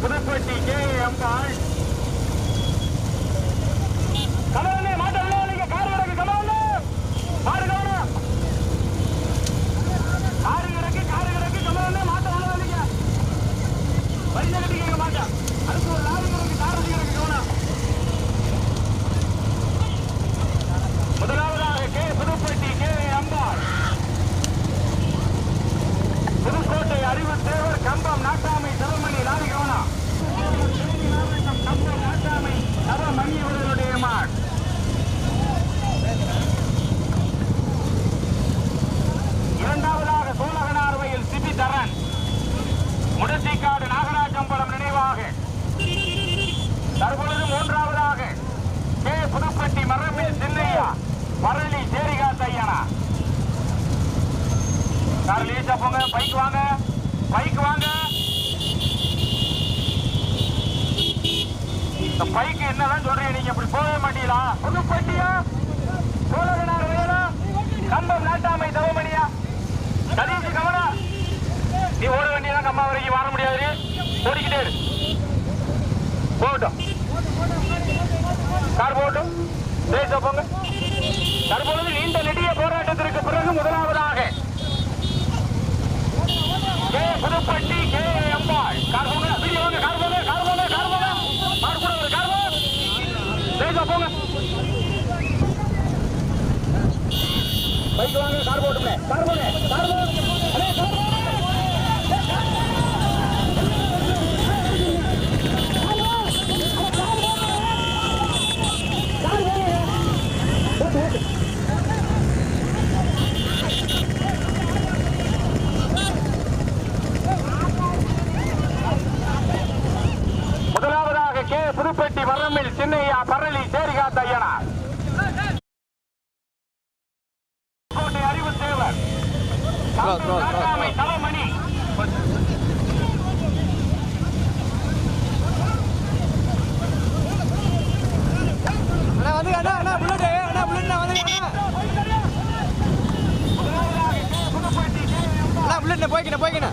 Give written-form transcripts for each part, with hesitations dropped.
Pudupatti K அம்பாள் கமலனே மாட்டல்ல நீங்க car கிடக்கு கமலனே மாடு கமலனே கார் கிடக்கு கமலனே மாட்ட உள்ள நீங்க வரிசை கட்டிக்கங்க மாட்ட அதுக்கு ஒரு லாரி கிடக்கு கார் கிடக்கு கமலனே முதலாவதாக கே புதுப்பட்டி கே அம்பாள் புதுக்கோட்டை அறிவு தேவர் கம்பம் நாட்டாமை சிவமணி லாரி கவனா கம்பம் நாட்டாமை சிவமணி அவர்களுடைய மாட் இரண்டாவதாக சோழகனார்வையில் சிபி தரன் முடச்சிக்காடு நாகராஜம்பலம் நினைவாக தற்பொழுது மூன்றாவதாக கே புதுப்பட்டி மரபில் சின்னையா பரளி சேரிகா தையனா கார் லீசா போங்க பைக் வாங்க இந்த பைக் என்னதான் சொல்றீங்க நீங்க இப்படி போகவே மாட்டீங்களா புதுப்பட்டியா சோழகனார் வயலா கம்பம் நாட்டாமை தவமணியா கதீசி கமலா நீ ஓட வேண்டியதான் கம்மா வரைக்கும் வர முடியாது ஓடிக்கிட்டே இரு போகட்டும் கார் போகட்டும் லீசா போங்க தற்பொழுது நீண்ட நெடிய போராட்டத்திற்கு பிறகு முதலாவதாக கே புதுப்பட்டி கே அம்பாள் கார் போங்க மாடு கூட ஒரு கார் போங்க லேசா போங்க பைக் வாங்க கார் போட்டுமே கார் போங்க முதலாவதாக கே புதுப்பட்டி வரமில் சின்னையா பரளி சேரிகா தையனா கோட்டை அறிவு தேவர் நாட்டாமை தவமணி போய்க்கின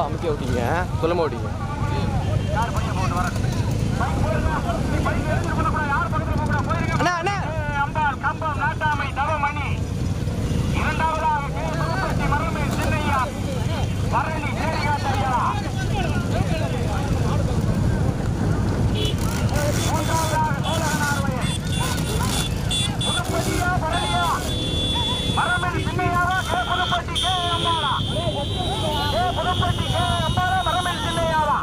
அமுக்கி ஓட்டிங்க சொல்லுமா ஓட்டிங்க அம்பாள் கம்பம் நாட்டாமை தவமணி இரண்டாவதாக கே புதுப்பட்டி மரமில் சின்னையா பரளி சேரிகா தையனா மூன்றாவதாக சோழகனார்வயல் புதுப்பட்டியா பரளியா மரமில் சின்னையாவா கே புதுப்பட்டி கே அம்பாளா புதுப்பட்டி கே அம்பாளா மரமில் சின்னையாவா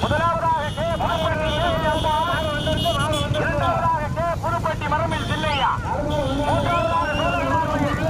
முதலாவதாக கே புதுப்பட்டி கே அம்பாளா இரண்டாவதாக கே புதுப்பட்டி மரமில் சின்னையா மூன்றாவதாக சோழகனார்வயல்